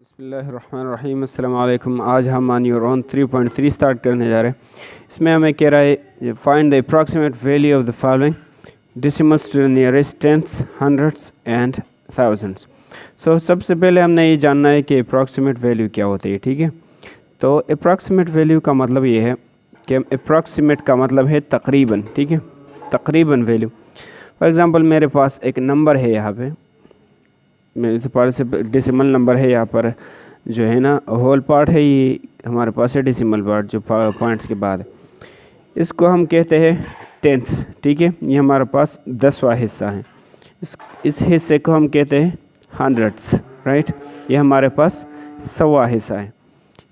बिस्मिल्लाहिर्रहमानिर्रहीम अस्सलाम वालेकुम। आज हम ऑन योर ओन 3.3 स्टार्ट करने जा रहे हैं। इसमें हमें कह रहा है find the approximate value of the following decimals to the nearest tenths, hundreds and thousands. So सबसे पहले हमने ये जानना है कि अप्रॉक्सीमेट वैल्यू क्या होती है। ठीक है, तो अप्रॉक्सीमेट वैल्यू का मतलब ये है कि अप्रॉक्सीमेट का मतलब है तकरीबन। ठीक है, तकरीबन वैल्यू। फॉर एग्ज़ाम्पल मेरे पास एक नंबर है, यहाँ पे मेरे पास डेसिमल नंबर है, यहाँ पर जो है ना होल पार्ट है, ये हमारे पास है डेसिमल पार्ट जो पॉइंट्स के बाद है। इसको हम कहते हैं टेंथ्स। ठीक है, ये हमारे पास 10वां हिस्सा है। इस हिस्से को हम कहते हैं हंड्रेड्स, राइट। ये हमारे पास 100वां हिस्सा है।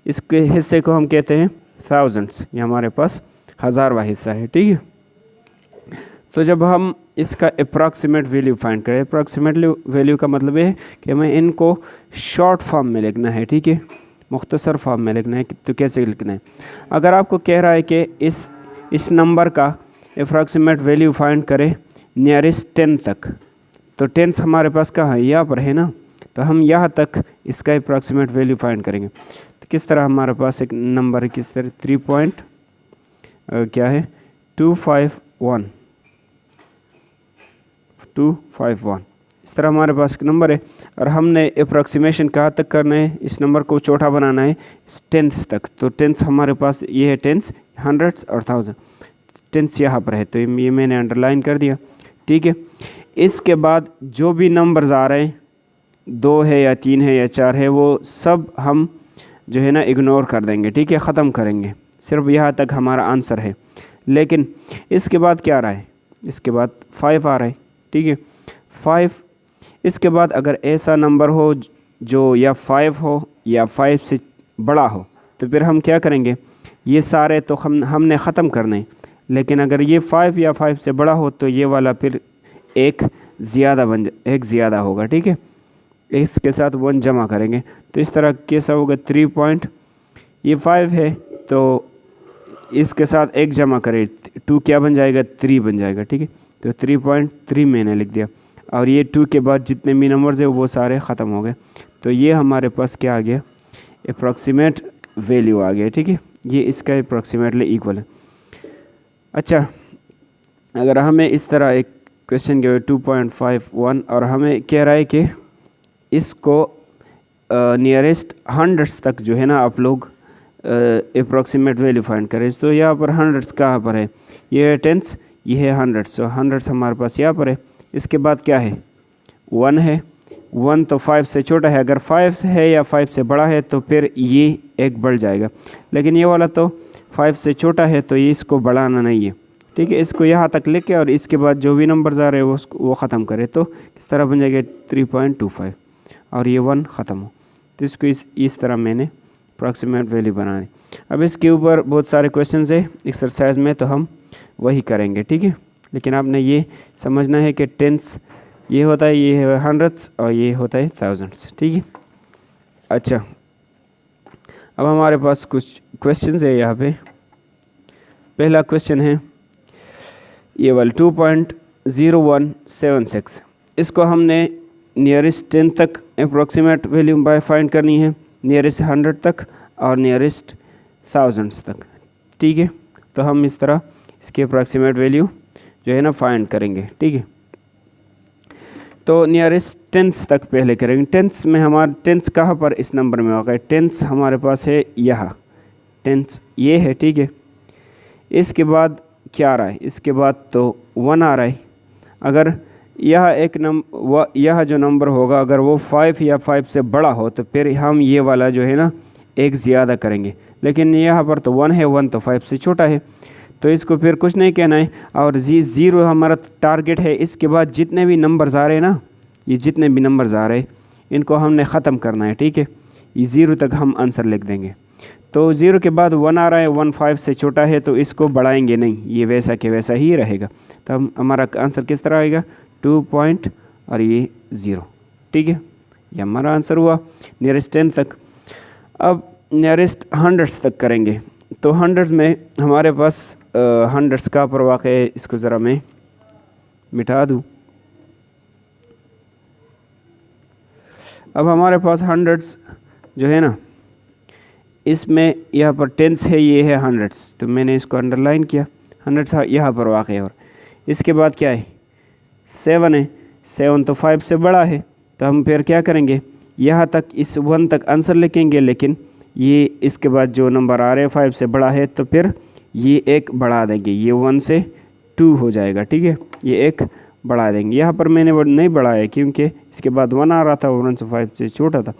इसके हिस्से को हम कहते हैं थाउजेंड्स, ये हमारे पास 1000वां हिस्सा है। ठीक है, तो जब हम इसका अप्रॉक्सीमेट वैल्यू फाइंड करें, अप्रॉक्सीमेट वैल्यू का मतलब है कि हमें इनको शॉर्ट फॉर्म में लिखना है। ठीक है, मुख्तसर फॉर्म में लिखना है। तो कैसे लिखना है? अगर आपको कह रहा है कि इस नंबर का अप्रॉक्सीमेट वैल्यू फाइंड करें नियरेस्ट 10 तक, तो 10 हमारे पास कहाँ है? यहाँ पर है ना। तो हम यहाँ तक इसका अप्रॉक्सीमेट वैल्यू फाइंड करेंगे। तो किस तरह हमारे पास एक नंबर है, किस तरह 3 क्या है 251 इस तरह हमारे पास एक नंबर है, और हमने अप्रॉक्सीमेशन कहाँ तक करना है? इस नंबर को छोटा बनाना है टेंथ्स तक। तो टेंथ्स हमारे पास ये है टेंथ्स, हंड्रेड्स और थाउजेंड। टेंथ्स यहाँ पर है, तो ये मैंने अंडरलाइन कर दिया। ठीक है, इसके बाद जो भी नंबर्स आ रहे हैं, 2 है या 3 है या 4 है, वो सब हम जो है ना इग्नोर कर देंगे। ठीक है, ख़त्म करेंगे। सिर्फ यहाँ तक हमारा आंसर है। लेकिन इसके बाद क्या आ रहा है? इसके बाद 5 आ रहा है। ठीक है, 5। इसके बाद अगर ऐसा नंबर हो जो या 5 हो या 5 से बड़ा हो, तो फिर हम क्या करेंगे? ये सारे तो हमने ख़त्म करने। लेकिन अगर ये 5 या 5 से बड़ा हो, तो ये वाला फिर एक ज़्यादा होगा। ठीक है, इसके साथ 1 जमा करेंगे। तो इस तरह कैसा होगा? 3 ये 5 है, तो इसके साथ 1 जमा करें, 2 क्या बन जाएगा? 3 बन जाएगा। ठीक है, तो 3.3 मैंने लिख दिया। और ये 2 के बाद जितने भी नंबर्स है वो सारे ख़त्म हो गए। तो ये हमारे पास क्या आ गया? अप्रॉक्सीमेट वैल्यू आ गया। ठीक है, ये इसका अप्रॉक्सीमेटली इक्वल है। अच्छा, अगर हमें इस तरह एक क्वेश्चन के 2.51 और हमें कह रहा है कि इसको नियरेस्ट हंड्रेड्स तक जो है ना आप लोग अप्रॉक्सीमेट वैल्यू फाइंड करें। तो यहाँ पर हंड्रेड्स कहाँ पर है? ये है टेंथ्स, ये है हंड्रेड्स। तो हंड्रेड्स हमारे पास यहाँ पर है। इसके बाद क्या है? 1 है। 1 तो 5 से छोटा है। अगर 5 है या 5 से बड़ा है तो फिर ये एक बढ़ जाएगा। लेकिन ये वाला तो 5 से छोटा है, तो ये इसको बढ़ाना नहीं है। ठीक है, इसको यहाँ तक लेके और इसके बाद जो भी नंबर्स आ रहे हैं वो ख़त्म करें। तो इस तरह बन जाएगा 3.25 और ये 1 ख़त्म हो। तो इसको इस तरह मैंने अप्रॉक्सीमेट वैल्यू बनानी। अब इसके ऊपर बहुत सारे क्वेश्चन है एक्सरसाइज में, तो हम वही करेंगे। ठीक है, लेकिन आपने ये समझना है कि टेंथ्स ये होता है, ये है हंड्रेड्स और ये होता है थाउजेंड्स। ठीक है, अच्छा, अब हमारे पास कुछ क्वेश्चन है यहाँ पे। पहला क्वेश्चन है ये वाला 2.0176। इसको हमने नियरेस्ट 10 तक अप्रॉक्सीमेट वैल्यू बाय फाइंड करनी है, नियरेस्ट 100 तक और नियरेस्ट थाउजेंड्स तक। ठीक है, तो हम इस तरह इसकी अप्रॉक्सीमेट वैल्यू जो है ना फाइंड करेंगे। ठीक है, तो नियरेस्ट टेंथ्स तक पहले करेंगे। टेंथ्स में हमारा टेंथ्स कहाँ पर इस नंबर में होगा? टेंथ्स हमारे पास है यहाँ, टेंथ्स ये है। ठीक है, इसके बाद क्या आ रहा है? इसके बाद तो 1 आ रहा है। अगर यह जो नंबर होगा, अगर वो 5 या 5 से बड़ा हो, तो फिर हम ये वाला जो है ना एक ज़्यादा करेंगे। लेकिन यहाँ पर तो 1 है, 1 तो 5 से छोटा है, तो इसको फिर कुछ नहीं कहना है। और 0 हमारा टारगेट है। इसके बाद जितने भी नंबर्स आ रहे हैं ना, ये जितने भी नंबर्स आ रहे हैं इनको हमने ख़त्म करना है। ठीक है, ये 0 तक हम आंसर लिख देंगे। तो 0 के बाद 1 आ रहा है, 1 5 से छोटा है, तो इसको बढ़ाएंगे नहीं, ये वैसा के वैसा ही रहेगा। तो हमारा आंसर किस तरह आएगा? 2 और ये 0। ठीक है, ये हमारा आंसर हुआ नियरेस्ट 10 तक। अब नियरेस्ट हंड्रेड्स तक करेंगे। तो हंड्रेड्स में हमारे पास हंड्रेड्स का प्रवाक़ है, इसको ज़रा मैं मिटा दूँ। अब हमारे पास हंड्रेड्स जो है ना, इसमें यहाँ पर टेंस है, ये है हंड्रेड्स, तो मैंने इसको अंडरलाइन किया, हंड्रेड्स यहाँ पर वाक़ है। और इसके बाद क्या है, 7 है, 7 तो 5 से बड़ा है, तो हम फिर क्या करेंगे, यहाँ तक इस 1 तक आंसर लिखेंगे, लेकिन ये इसके बाद जो नंबर आ रहे हैं 5 से बड़ा है, तो फिर ये एक बढ़ा देंगे, ये 1 से 2 हो जाएगा, ठीक है, ये एक बढ़ा देंगे। यहाँ पर मैंने नहीं बढ़ाया क्योंकि इसके बाद 1 आ रहा था और 1 से 5 से छोटा था,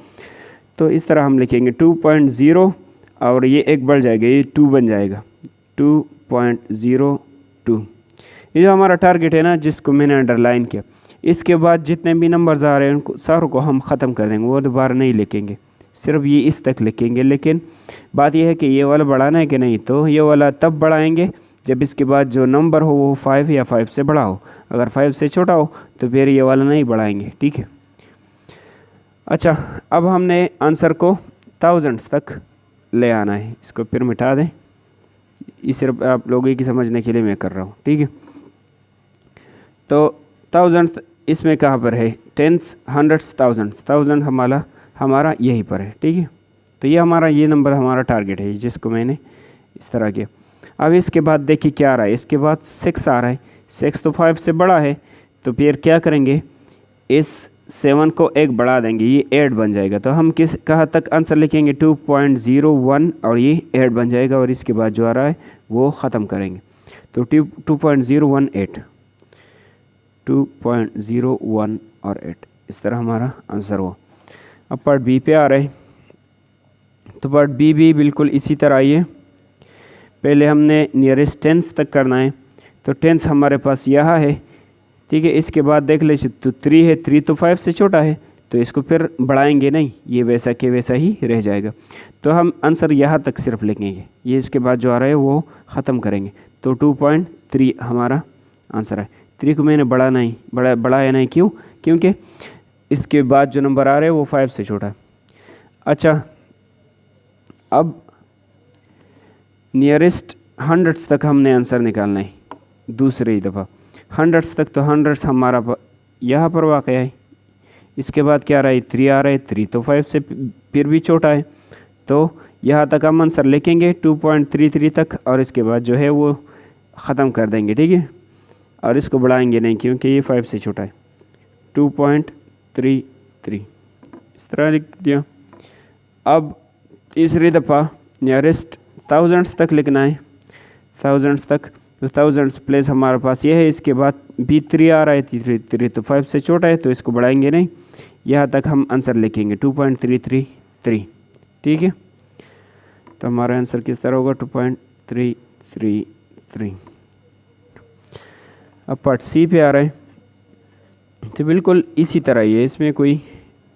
तो इस तरह हम लिखेंगे 2.0 और ये एक बढ़ जाएगा, ये 2 बन जाएगा 2.02। ये जो हमारा टारगेट है ना, जिसको मैंने अंडरलाइन किया, इसके बाद जितने भी नंबर्स आ रहे हैं उनको सारों को हम ख़त्म कर देंगे, वो दोबारा नहीं लिखेंगे, सिर्फ ये इस तक लिखेंगे। लेकिन बात यह है कि ये वाला बढ़ाना है कि नहीं, तो ये वाला तब बढ़ाएंगे जब इसके बाद जो नंबर हो वो 5 या 5 से बड़ा हो, अगर 5 से छोटा हो तो फिर ये वाला नहीं बढ़ाएंगे, ठीक है। अच्छा, अब हमने आंसर को थाउजेंड्स तक ले आना है, इसको फिर मिटा दें, ये सिर्फ आप लोगों की समझने के लिए मैं कर रहा हूँ, ठीक है। तो थाउजेंड्स इसमें कहाँ पर है, टेंस, हंड्रेड्स, थाउजेंड हमारा यहीं पर है, ठीक है। तो ये हमारा ये नंबर हमारा टारगेट है, जिसको मैंने इस तरह किया। अब इसके बाद देखिए क्या आ रहा है, इसके बाद 6 आ रहा है, 6 तो 5 से बड़ा है, तो फिर क्या करेंगे, इस 7 को एक बढ़ा देंगे, ये 8 बन जाएगा। तो हम किस कहाँ तक आंसर लिखेंगे, 2.01 और ये 8 बन जाएगा, और इसके बाद जो आ रहा है वो ख़त्म करेंगे, तो 2.018, 2.01 और 8, इस तरह हमारा आंसर हुआ। अब पार्ट बी पे आ रहे हैं, तो पार्ट बी भी बिल्कुल इसी तरह ही है। पहले हमने नियरेस्ट टेंस तक करना है, तो टेंस हमारे पास यहाँ है, ठीक है। इसके बाद देख लीजिए, तो 3 है, 3 तो 5 से छोटा है, तो इसको फिर बढ़ाएंगे नहीं, ये वैसा के वैसा ही रह जाएगा। तो हम आंसर यहाँ तक सिर्फ लिखेंगे, ये इसके बाद जो आ रहा है वो ख़त्म करेंगे, तो 2.3 हमारा आंसर है। 3 को मैंने बढ़ाया नहीं, क्यों, क्योंकि इसके बाद जो नंबर आ रहे हैं वो 5 से छोटा है। अच्छा, अब नियरेस्ट हंड्रेड्स तक हमने आंसर निकालना है, दूसरी दफ़ा हंड्रेड्स तक, तो हंड्रेड्स हमारा यहाँ पर वाक़ है। इसके बाद क्या आ रहा है, 3 आ रहा है, 3 तो 5 से फिर भी छोटा है, तो यहाँ तक हम आंसर लिखेंगे 2.33 तक, और इसके बाद जो है वो ख़त्म कर देंगे, ठीक है। और इसको बढ़ाएंगे नहीं क्योंकि ये 5 से छोटा है, 2.33 इस तरह लिख दिया। अब तीसरी दफ़ा नियरेस्ट थाउजेंड्स तक लिखना है, थाउजेंड्स तक, तो थाउजेंड्स प्लेस हमारे पास ये है, इसके बाद भी 3 आ रहा है, 3 तो 5 से छोटा है, तो इसको बढ़ाएंगे नहीं, यहाँ तक हम आंसर लिखेंगे 2.333, ठीक है। तो हमारा आंसर किस तरह होगा, 2.333। अब पार्ट सी पे आ रहा है, तो बिल्कुल इसी तरह ही है, इसमें कोई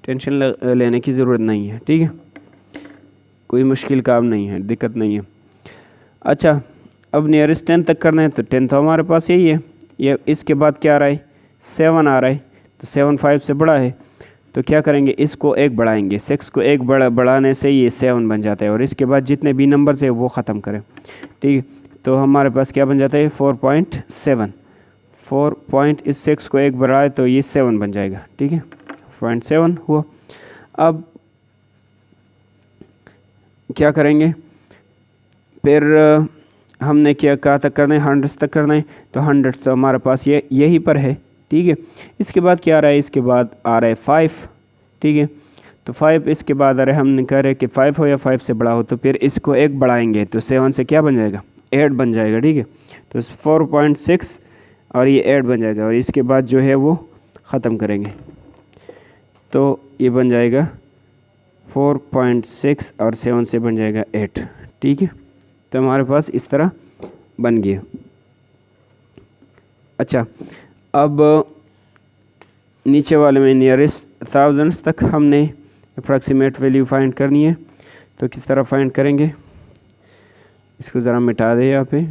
टेंशन लेने की ज़रूरत नहीं है, ठीक है, कोई मुश्किल काम नहीं है, दिक्कत नहीं है। अच्छा, अब नियरेस्ट 10 तक करना है, तो 10 तो हमारे पास यही है, ये इसके बाद क्या आ रहा है, 7 आ रहा है, तो 7 5 से बड़ा है, तो क्या करेंगे, इसको एक बढ़ाएंगे, 6 को एक बढ़ाने से ये 7 बन जाता है, और इसके बाद जितने भी नंबर है वो ख़त्म करें, ठीक है। तो हमारे पास क्या बन जाता है, 4.7, 4.6 को एक बढ़ाए तो ये 7 बन जाएगा, ठीक है, 0.7 हुआ। अब क्या करेंगे, फिर हमने क्या कहा तक करना है, हंड्रेड्स तक करना है, तो हंड्रेड्स तो हमारे पास ये यहीं पर है, ठीक है। इसके बाद क्या आ रहा है, इसके बाद आ रहा है 5, ठीक है, तो 5 इसके बाद आ रहा है, हमने कह रहे कि 5 हो या 5 से बड़ा हो, तो फिर इसको एक बढ़ाएंगे, तो 7 से क्या बन जाएगा, 8 बन जाएगा, ठीक है। तो 4.6 और ये 8 बन जाएगा, और इसके बाद जो है वो ख़त्म करेंगे, तो ये बन जाएगा 4.6 और 7 से बन जाएगा 8, ठीक है। तो हमारे पास इस तरह बन गया। अच्छा, अब नीचे वाले में नियरेस्ट थाउजेंड्स तक हमने अप्रॉक्सीमेट वैल्यू फाइंड करनी है, तो किस तरह फाइंड करेंगे, इसको ज़रा मिटा दे यहाँ पे।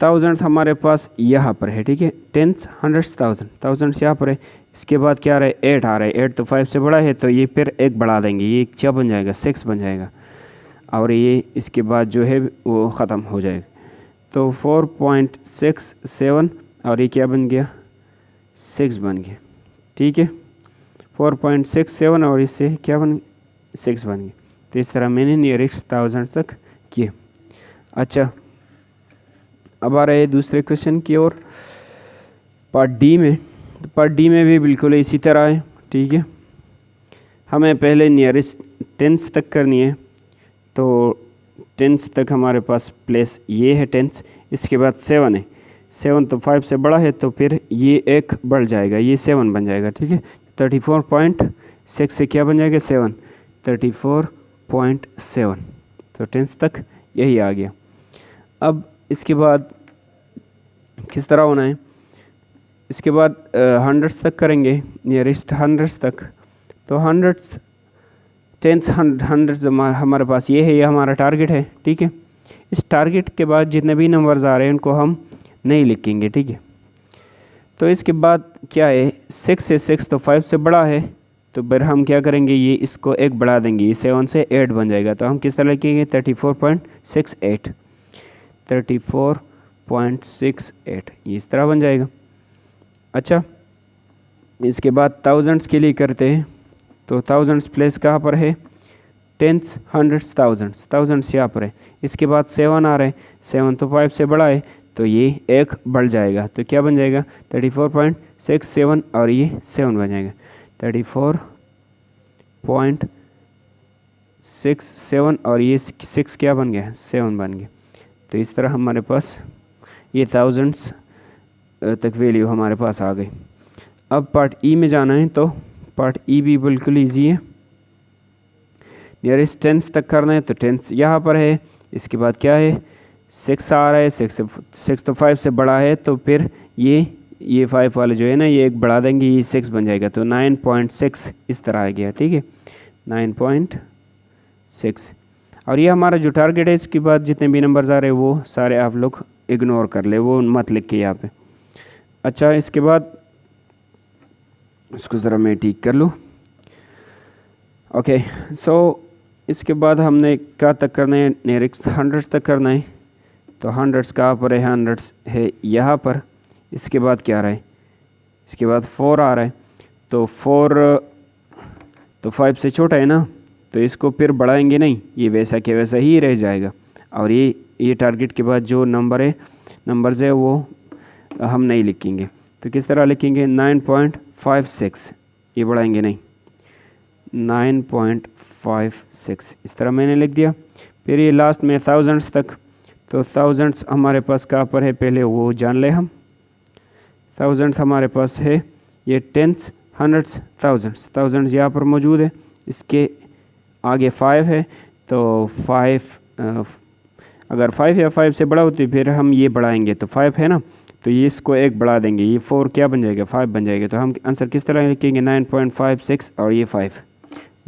थाउजेंड्स हमारे पास यहाँ पर है, ठीक है, टेंस, हंड्रेड्स, थाउजेंड्स यहाँ पर है। इसके बाद क्या आ रहा है, 8 आ रहा है, 8 तो 5 से बड़ा है, तो ये फिर एक बढ़ा देंगे, ये क्या बन जाएगा, 6 बन जाएगा, और ये इसके बाद जो है वो ख़त्म हो जाएगा, तो 4.67 और ये क्या बन गया, 6 बन गया, ठीक है, 4.67 और इससे क्या बन 6 बन गई। तो इस तरह मैंने नियरेस्ट थाउजेंड तक किए। अच्छा, अब आ रहे हैं दूसरे क्वेश्चन की ओर, पार्ट डी में। तो पार्ट डी में भी बिल्कुल इसी तरह है, ठीक है। हमें पहले नियरेस्ट टेंस तक करनी है। तो टेंस तक हमारे पास प्लेस ये है टेंस, इसके बाद 7 है। 7 तो 5 से बड़ा है, तो फिर ये एक बढ़ जाएगा, ये 7 बन जाएगा, ठीक है। 34.6 से क्या बन जाएगा 7, 34.7। तो टेंस तक यही आ गया। अब इसके बाद किस तरह होना है, इसके बाद हंड्रेड्स तक करेंगे, नियरेस्ट हंड्रेड्स तक। तो हंड्रेड्स टेंस हंड्रेड्स हमारे पास ये है, ये हमारा टारगेट है, ठीक है। इस टारगेट के बाद जितने भी नंबर्स आ रहे हैं उनको हम नहीं लिखेंगे, ठीक है। तो इसके बाद क्या है, 6 है, 6 तो 5 से बड़ा है, तो फिर हम क्या करेंगे, ये इसको एक बढ़ा देंगे, ये 7 से 8 बन जाएगा। तो हम किस तरह लिखेंगे 34.68, 34.68 ये इस तरह बन जाएगा। अच्छा, इसके बाद थाउजेंड्स के लिए करते हैं। तो थाउजेंड्स प्लेस कहाँ पर है, टेंस हंड्रेड्स थाउजेंड्स, थाउजेंड्स यहाँ पर है। इसके बाद 7 आ रहे हैं, 7 तो 5 से बड़ा है, तो ये एक बढ़ जाएगा। तो क्या बन जाएगा 34.67 और ये 7 बन जाएगा, 34.67 और ये 6 क्या बन गया 7 बन गया। तो इस तरह हमारे पास ये थाउजेंड्स तक वैल्यू हमारे पास आ गई। अब पार्ट ई में जाना है, तो पार्ट ई भी बिल्कुल ईजी है। नियरेस्ट टेंस तक करना है, तो टेंस यहाँ पर है। इसके बाद क्या है 6 आ रहा है, 6 तो 5 से बड़ा है, तो फिर ये 5 वाले जो है ना, ये एक बढ़ा देंगे, ये 6 बन जाएगा। तो 9.6 इस तरह आ गया, ठीक है, 9.6। और ये हमारा जो टारगेट है, इसके बाद जितने भी नंबर्स आ रहे हैं वो सारे आप लोग इग्नोर कर ले, वो मत लिख के यहाँ पे। अच्छा, इसके बाद इसको ज़रा मैं ठीक कर लूँ। ओके, सो इसके बाद हमने क्या तक करना है, नियरेस्ट हंड्रेड्स तक करना है। तो हंड्रेड्स कहाँ पर है, हंड्रेड्स है यहाँ पर। इसके बाद क्या आ रहा है, इसके बाद 4 आ रहा है। तो 4 तो 5 से छोटा है ना, तो इसको फिर बढ़ाएंगे नहीं, ये वैसा के वैसा ही रह जाएगा। और ये टारगेट के बाद जो नंबर्स है वो हम नहीं लिखेंगे। तो किस तरह लिखेंगे 9.56, ये बढ़ाएंगे नहीं, 9.56 इस तरह मैंने लिख दिया। फिर ये लास्ट में थाउजेंड्स तक। तो थाउजेंड्स हमारे पास कहाँ पर है, पहले वो जान ले हम। थाउजेंड्स हमारे पास है ये टेंस हंड्रेड्स थाउजेंड्स यहाँ पर मौजूद है। इसके आगे 5 है, तो 5 अगर 5 या 5 से बड़ा होती फिर हम ये बढ़ाएंगे। तो 5 है ना, तो ये इसको एक बढ़ा देंगे, ये 4 क्या बन जाएगा 5 बन जाएगा। तो हम आंसर किस तरह लिखेंगे 9.56 और ये 5,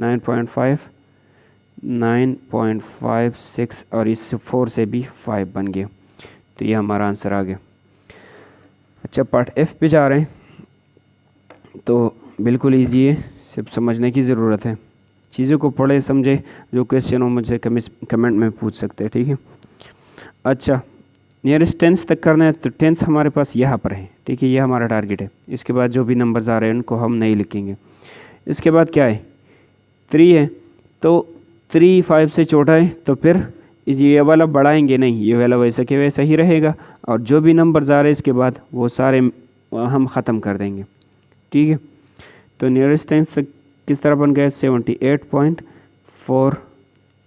9.56 और इस 4 से भी 5 बन गया। तो ये हमारा आंसर आ गया। अच्छा, पार्ट एफ पे जा रहे हैं। तो बिल्कुल ईजी है, सिर्फ समझने की ज़रूरत है। चीज़ों को पढ़े समझे, जो क्वेश्चन हो मुझसे कमेंट में पूछ सकते हैं, ठीक है। अच्छा, नियरेस्ट टेंस तक करना है, तो टेंस हमारे पास यहाँ पर है, ठीक है, ये हमारा टारगेट है। इसके बाद जो भी नंबर्स आ रहे हैं उनको हम नहीं लिखेंगे। इसके बाद क्या है 3 है, तो 3 5 से छोटा है, तो फिर ये वाला बढ़ाएंगे नहीं, ये वाला वैसा के वैसा ही रहेगा। और जो भी नंबर्स आ रहे हैं इसके बाद वो सारे हम ख़त्म कर देंगे, ठीक है। तो नियरेस्ट टेंस किस तरह बन गया 78.4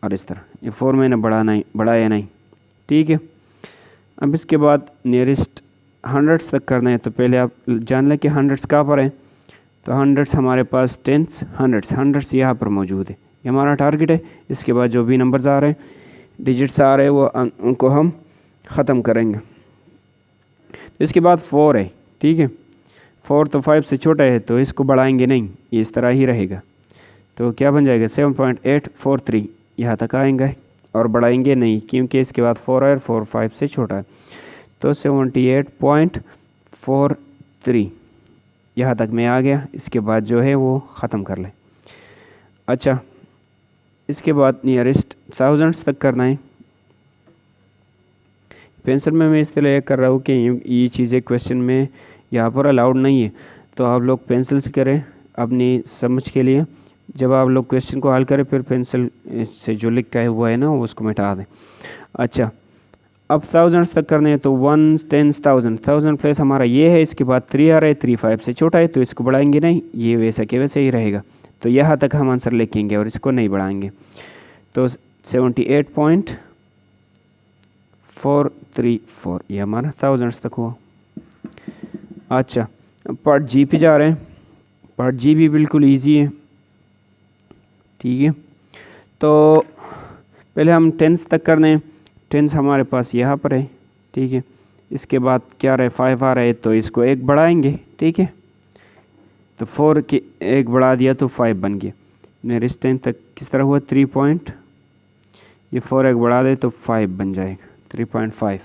और इस तरह, ये 4 मैंने बढ़ाया नहीं, ठीक है। अब इसके बाद नियरेस्ट हंड्रेड्स तक करना है। तो पहले आप जान लें कि हंड्रेड्स कहाँ पर है। तो हंड्रेड्स हमारे पास टेंस हंड्रेड्स यहाँ पर मौजूद है, ये हमारा टारगेट है। इसके बाद जो भी नंबर्स आ रहे हैं, डिजिट्स आ रहे हैं, वो उनको हम ख़त्म करेंगे। तो इसके बाद 4 है, ठीक है। 4 तो 5 से छोटा है, तो इसको बढ़ाएंगे नहीं, ये इस तरह ही रहेगा। तो क्या बन जाएगा 7.843 यहाँ तक आएंगे और बढ़ाएंगे नहीं, क्योंकि इसके बाद 4 है और 4 5 से छोटा है। तो 78.43 यहाँ तक मैं आ गया। इसके बाद जो है वो ख़त्म कर लें। अच्छा, इसके बाद नियरेस्ट थाउजेंड्स तक करना है। पेंसिल में मैं इसलिए कर रहा हूँ कि ये चीज़ें क्वेश्चन में यहाँ पर अलाउड नहीं है, तो आप लोग पेंसिल से करें, अपनी समझ के लिए जब आप लोग क्वेश्चन को हल करें फिर पेंसिल से जो लिखा है हुआ है ना उसको मिटा दें। अच्छा, अब थाउजेंड्स तक करने हैं तो 1 10 1000 1000 प्लेस हमारा ये है, इसके बाद 3 आ रहा है, 3 5 से छोटा है तो इसको बढ़ाएंगे नहीं, ये वैसा के वैसे ही रहेगा। तो यहाँ तक हम आंसर लिखेंगे और इसको नहीं बढ़ाएंगे। तो 78.434 ये हमारा थाउजेंड्स तक हुआ। अच्छा, पार्ट जी पे जा रहे हैं। पार्ट जी भी बिल्कुल ईजी है, ठीक है। तो पहले हम टेंस तक करने हैं। टेंस हमारे पास यहाँ पर है, ठीक है। इसके बाद क्या रहे 5 आ रहा है तो इसको 1 बढ़ाएंगे, ठीक है। तो 4 के 1 बढ़ा दिया तो 5 बन गया। नियरेस्ट 10 तक किस तरह हुआ 3 पॉइंट, ये 4 1 बढ़ा दे तो 5 बन जाएगा 3.5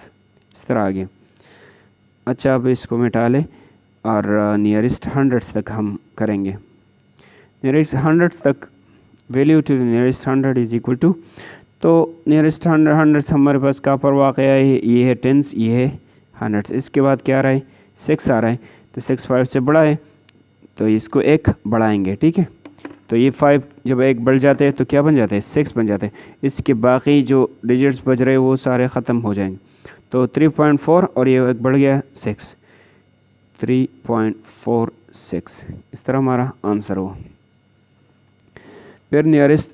इस तरह आ गया। अच्छा, अब इसको मिटा ले और नियरेस्ट हंड्रेड्स तक हम करेंगे। नियरेस्ट हंड्रेड्स तक value to nearest 100 is equal to, तो नियरेस्ट हंड्रेड्स हमारे पास कहाँ पर वाक़ है, ये है टेंस, ये है हंड्रेड्स। इसके बाद क्या आ रहा है 6 आ रहा है, तो 6 5 से बड़ा है तो इसको 1 बढ़ाएंगे, ठीक है। तो ये 5 जब 1 बढ़ जाते हैं तो क्या बन जाते हैं 6 बन जाते हैं। इसके बाकी जो डिजिट्स बच रहे हैं वो सारे ख़त्म हो जाएंगे। तो 3.4 और ये 1 बढ़ गया 6, 3.46 इस तरह हमारा आंसर हुआ। फिर नियरेस्ट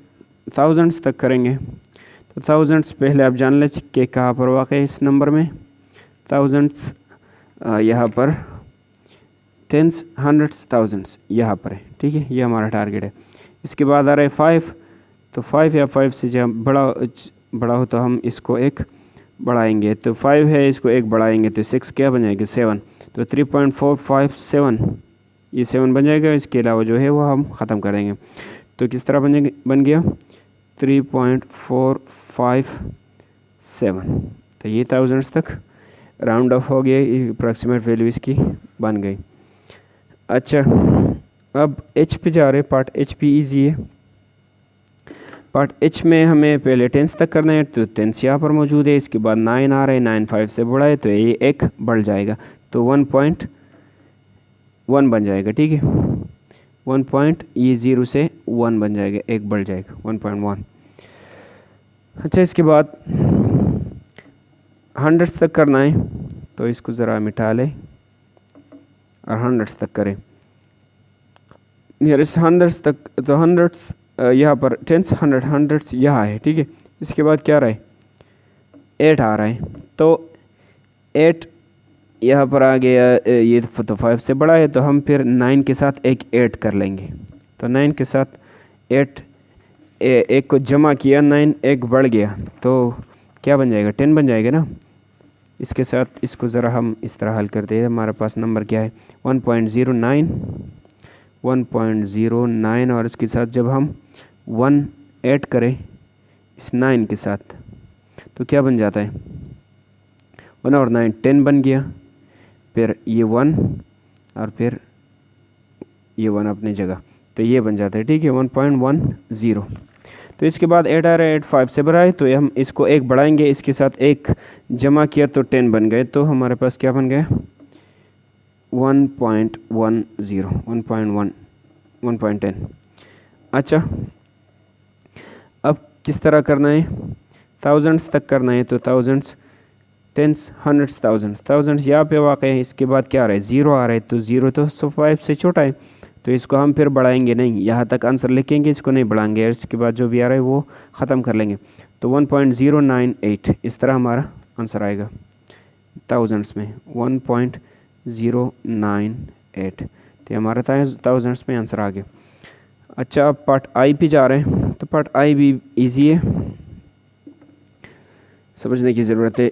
थाउजेंड्स तक करेंगे। तो थाउजेंड्स पहले आप जान लें कि कहाँ पर वाक़ है इस नंबर में। थाउजेंड्स यहाँ पर, टेंस हंड्रेड्स थाउजेंड्स यहाँ पर है, ठीक है। ये हमारा टारगेट है। इसके बाद आ रहा है 5, तो 5 या 5 से जब बड़ा हो तो हम इसको 1 बढ़ाएंगे। तो 5 है, इसको 1 बढ़ाएंगे तो 6 क्या बन जाएगा 7, तो 3.457 ये 7 बन जाएगा। इसके अलावा जो है वो हम ख़त्म कर देंगे। तो किस तरह बन गया 3.457। तो ये थाउजेंड्स तक राउंड ऑफ हो गया, अप्रॉक्सीमेट वैल्यू इसकी बन गई। अच्छा, अब एच पे जा रहे। पार्ट एच भी ईजी है। पार्ट एच में हमें पहले टेंस तक करना है, तो टेंस यहाँ पर मौजूद है। इसके बाद 9 आ रहा है, 9 5 से बड़ा है तो ये 1 बढ़ जाएगा तो 1.1 बन जाएगा, ठीक है। 1 पॉइंट ये 0 से 1 बन जाएगा, 1 बढ़ जाएगा 1.1। अच्छा, इसके बाद हंड्रेड्स तक करना है तो इसको ज़रा मिटा लें और हंड्रेड्स तक करें। नियरेस्ट हंड्रेड्स तक, तो हंड्रेड्स यहाँ पर टेंस हंड्रेड्स यहाँ है, ठीक है। इसके बाद क्या रहा है 8 आ रहा है, तो 8 यहाँ पर आ गया। ये तो 5 से बड़ा है तो हम फिर 9 के साथ एक 8 कर लेंगे। तो 9 के साथ 8 एक को जमा किया, 9 1 बढ़ गया तो क्या बन जाएगा 10 बन जाएगा ना। इसके साथ इसको ज़रा हम इस तरह हल करते हैं। हमारे पास नंबर क्या है 1.09 और इसके साथ जब हम 1 ऐड करें इस 9 के साथ तो क्या बन जाता है 1 और 9 10 बन गया। फिर ये 1 और फिर ये 1 अपनी जगह, तो ये बन जाता है, ठीक है 1.10। तो इसके बाद 8 आ रहा है, 8 5 से बड़ा है तो हम इसको 1 बढ़ाएंगे, इसके साथ 1 जमा किया तो 10 बन गए। तो हमारे पास क्या बन गया 1.10। अच्छा, अब किस तरह करना है थाउजेंड्स तक करना है। तो थाउजेंड्स टेंस हंड्रेड्स थाउजेंड्स यहाँ पे वाक़ है। इसके बाद क्या आ रहा है 0 आ रहा है, तो 0 तो 5 से छोटा है तो इसको हम फिर बढ़ाएंगे नहीं, यहाँ तक आंसर लिखेंगे, इसको नहीं बढ़ाएंगे। इसके बाद जो भी आ रहा है वो ख़त्म कर लेंगे। तो 1.098 इस तरह हमारा आंसर आएगा थाउजेंड्स में 1.098। तो हमारा थाउजेंड्स में आंसर आ गया। अच्छा, अब पार्ट आई पे जा रहे हैं। तो पार्ट आई भी इजी है, समझने की ज़रूरत है।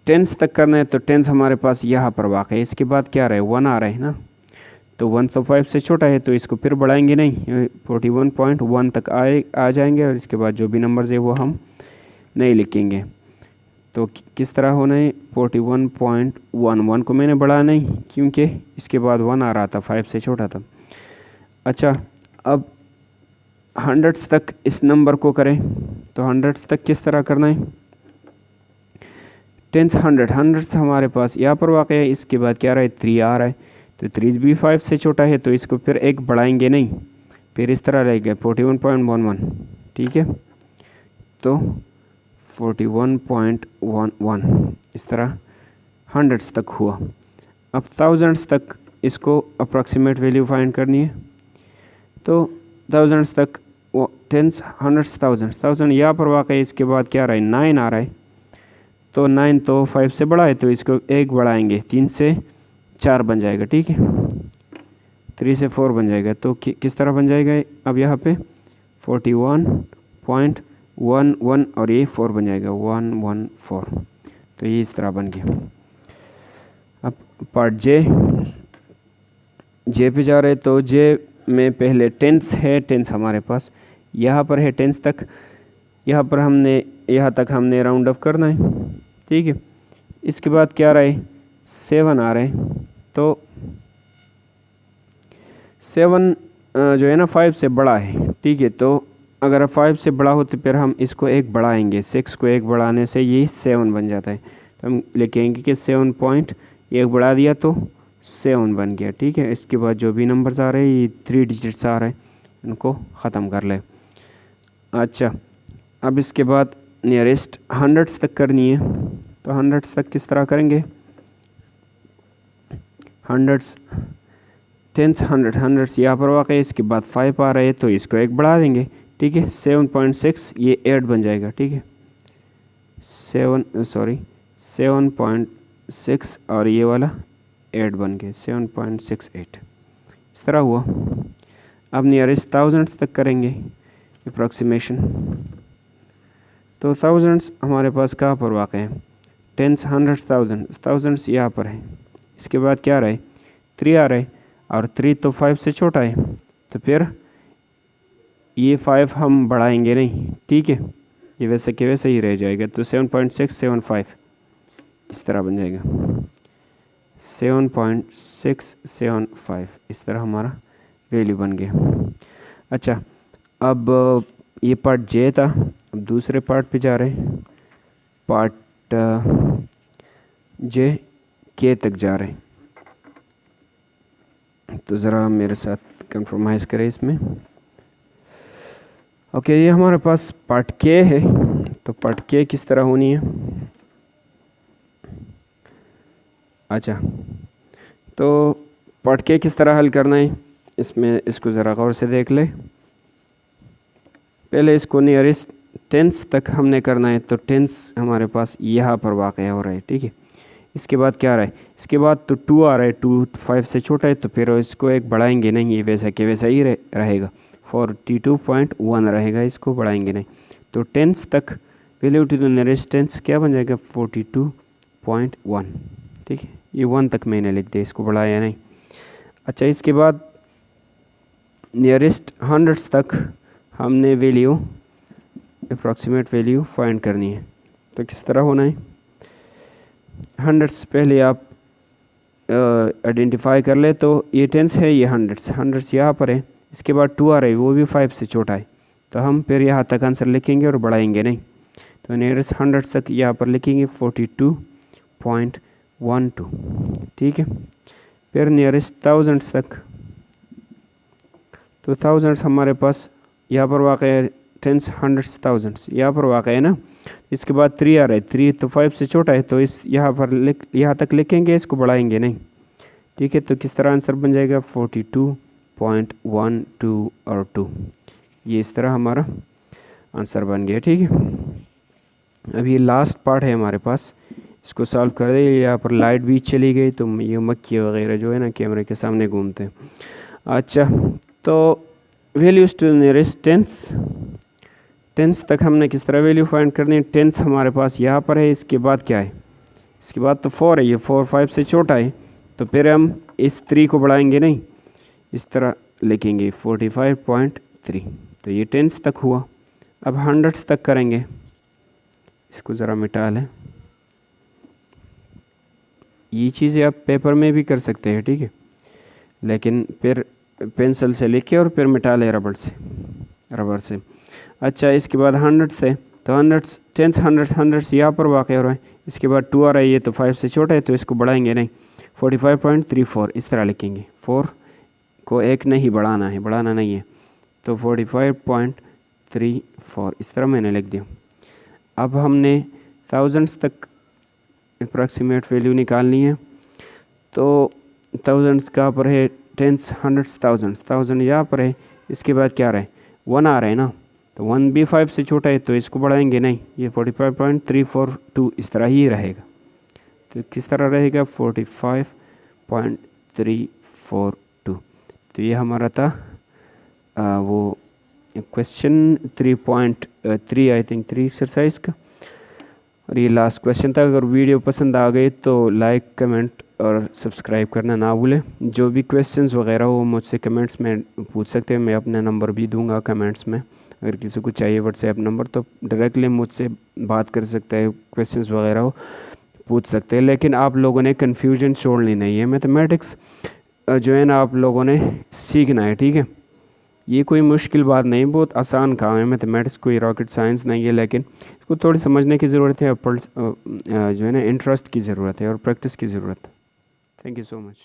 टेंस तक करना है तो टेंस हमारे पास यहाँ पर वाक़ है। इसके बाद क्या आ रहा है 1 आ रहा है ना, तो 1 तो 5 से छोटा है तो इसको फिर बढ़ाएंगे नहीं, 41.1 तक आ जाएंगे और इसके बाद जो भी नंबर्स है वो हम नहीं लिखेंगे। तो किस तरह होना है 41.11 को मैंने बढ़ा नहीं क्योंकि इसके बाद 1 आ रहा था, 5 से छोटा था। अच्छा, अब हंड्रेड्स तक इस नंबर को करें। तो हंड्रेड्स तक किस तरह करना है टेंस हंड्रेड्स हमारे पास यहाँ पर वाक़ है। इसके बाद क्या आ रहा है 3 आ रहा है, तो 3 भी 5 से छोटा है, तो इसको फिर एक बढ़ाएंगे नहीं, फिर इस तरह रहेगा 41.11। ठीक है, तो 41.11 इस तरह हंड्रेड्स तक हुआ। अब थाउजेंड्स तक इसको अप्रॉक्सीमेट वैल्यू फाइंड करनी है। तो थाउजेंड्स तक वो टेंस, हंड्रेड्स, थाउजेंड यहाँ पर वाकई इसके बाद क्या आ रहा है, 9 आ रहा है। तो 9 तो 5 से बड़ा है, तो इसको एक बढ़ाएंगे, 3 से 4 बन जाएगा। ठीक है, 3 से 4 बन जाएगा। तो किस तरह बन जाएगा, अब यहाँ पे 41.11 और ये 4 बन जाएगा 114। तो ये इस तरह बन गया। अब पार्ट जे पे जा रहे, तो जे में पहले टेंस है, टेंस हमारे पास यहाँ पर है टेंस तक, यहाँ पर हमने यहाँ तक हमने राउंड अप करना है। ठीक है, इसके बाद क्या आ रहा है, 7 आ रहा है। तो 7 जो है ना 5 से बड़ा है। ठीक है, तो अगर 5 से बड़ा हो तो फिर हम इसको एक बढ़ाएंगे, 6 को एक बढ़ाने से ये 7 बन जाता है। तो हम लिखेंगे कि 7 पॉइंट एक बढ़ा दिया तो 7 बन गया। ठीक है, इसके बाद जो भी नंबर्स आ रहे हैं ये 3 डिजिट्स आ रहे हैं, इनको ख़त्म कर ले। अच्छा, अब इसके बाद नियरेस्ट हंड्रेड्स तक करनी है। तो हंड्रेड्स तक किस तरह करेंगे, हंड्रेड्स, टेंस, हंड्रेड्स यहाँ पर वाकई इसके बाद 5 आ रहे हैं, तो इसको एक बढ़ा देंगे। ठीक है, 7.6 ये 8 बन जाएगा। ठीक है, 7.6 और ये वाला 8 बन गए, 7.68 इस तरह हुआ। अब नियरेस्ट थाउजेंड्स तक करेंगे अप्रॉक्सीमेशन। तो थाउजेंड्स हमारे पास कहाँ पर वाक़ है, टेंस, हंड्रेड्स, थाउजेंड्स यहाँ पर है। इसके बाद क्या आ रहा है, 3 आ रहा है, और 3 तो 5 से छोटा है, तो फिर ये 5 हम बढ़ाएंगे नहीं। ठीक है, ये वैसे के वैसे ही रह जाएगा। तो 7.675 इस तरह बन जाएगा, 7.675 इस तरह हमारा वैल्यू बन गया। अच्छा, अब ये पार्ट जे था, अब दूसरे पार्ट पे जा रहे हैं, पार्ट जे के तक जा रहे हैं। तो ज़रा मेरे साथ कंप्रोमाइज़ करें इसमें। ओके, ये हमारे पास पार्ट के है। तो पार्ट के किस तरह होनी है, अच्छा, तो पार्ट के किस तरह हल करना है, इसमें इसको ज़रा गौर से देख ले। पहले इसको नियरेस्ट टेंस तक हमने करना है। तो टेंस हमारे पास यहाँ पर वाक़या हो रहा है। ठीक है, इसके बाद क्या आ रहा है, इसके बाद तो 2 आ रहा है, 2 5 से छोटा है, तो फिर इसको एक बढ़ाएंगे नहीं, ये वैसा के वैसा ही रहेगा, 42.1 रहेगा, इसको बढ़ाएंगे नहीं। तो टेंस तक value to the nearest tens क्या बन जाएगा, 42.1। ठीक है, ये 1 तक मैंने लिख दिया, इसको बढ़ाया नहीं। अच्छा, इसके बाद नियरेस्ट हंड्रेड्स तक हमने वैल्यू, अप्रॉक्सीमेट वैल्यू फाइंड करनी है। तो किस तरह होना है, हंड्रेड्स पहले आप आइडेंटिफाई कर ले। तो ये टेंस है, ये हंड्रेड्स यहाँ पर है। इसके बाद 2 आ रहा है, वो भी 5 से छोटा है, तो हम फिर यहाँ तक आंसर लिखेंगे और बढ़ाएंगे नहीं। तो नियरेस्ट हंड्रेड्स तक यहाँ पर लिखेंगे 42.12। ठीक है, फिर नियरेस्ट थाउजेंड्स तक, तो थाउजेंड्स हमारे पास यहाँ पर वाक़ है, टेंस, हंड्रेड्स, थाउजेंड्स यहाँ पर वाक़ है ना। इसके बाद 3 आ रहा है, 3 तो 5 से छोटा है, तो इस यहाँ पर यहाँ तक लिखेंगे, इसको बढ़ाएंगे नहीं। ठीक है, तो किस तरह आंसर बन जाएगा, 42.12 और 2, ये इस तरह हमारा आंसर बन गया। ठीक है, अब ये लास्ट पार्ट है हमारे पास, इसको सॉल्व कर दे। यहाँ पर लाइट भी चली गई, तो ये मक्खी वगैरह जो है ना कैमरे के सामने घूमते हैं। अच्छा, तो वैल्यूज टू नियरेस्ट टेंस तक हमने किस तरह वैल्यू फाइंड करनी है। टेंस हमारे पास यहाँ पर है, इसके बाद क्या है, इसके बाद तो 4 है, ये 4 5 से छोटा है, तो फिर हम इस 3 को बढ़ाएंगे नहीं, इस तरह लिखेंगे 45.3। तो ये टेंस तक हुआ। अब हंड्रेड्स तक करेंगे, इसको ज़रा मिटा लें। ये चीज़ें आप पेपर में भी कर सकते हैं, ठीक है, लेकिन फिर पेंसिल से लिखे और फिर मिटा लें रबड़ से। अच्छा, इसके बाद हंड्रेड्स है, तो हंड्रेड्स, टेंस, हंड्रेड्स यहाँ पर वाक़ हो रहा है। इसके बाद 2 आ रहा है, ये तो 5 से छोटा है, तो इसको बढ़ाएंगे नहीं, 45.34 इस तरह लिखेंगे। 4 को 1 नहीं बढ़ाना है, बढ़ाना नहीं है, तो 45.34 इस तरह मैंने लिख दिया। अब हमने थाउजेंड्स तक अप्रॉक्सीमेट वैल्यू निकालनी है। तो थाउजेंड्स कहाँ पर है, टेंस, हंड्रेड्स, थाउजेंड्स, थाउजेंड यहाँ पर है, इसके बाद क्या आ रहा है, 1 आ रहा है ना, तो 1 भी 5 से छोटा है तो इसको बढ़ाएंगे नहीं, ये 45.342 इस तरह ही रहेगा। तो किस तरह रहेगा, 45.342। तो ये हमारा था वो क्वेश्चन 3.3 आई थिंक 3 एक्सरसाइज का, और ये लास्ट क्वेश्चन था। अगर वीडियो पसंद आ गई तो लाइक, कमेंट और सब्सक्राइब करना ना भूलें। जो भी क्वेश्चंस वगैरह हो मुझसे कमेंट्स में पूछ सकते हैं, मैं अपना नंबर भी दूंगा कमेंट्स में। अगर किसी को चाहिए व्हाट्सएप नंबर तो डायरेक्टली मुझसे बात कर सकता है, क्वेश्चंस वगैरह हो पूछ सकते हैं। लेकिन आप लोगों ने कन्फ्यूजन छोड़नी नहीं है, मैथमेटिक्स जो है ना आप लोगों ने सीखना है, ठीक है। ये कोई मुश्किल बात नहीं, बहुत आसान काम है मैथमेटिक्स, कोई रॉकेट साइंस नहीं है, लेकिन इसको थोड़ी समझने की ज़रूरत है और जो है ना इंटरेस्ट की ज़रूरत है और प्रैक्टिस की ज़रूरत है। Thank you so much.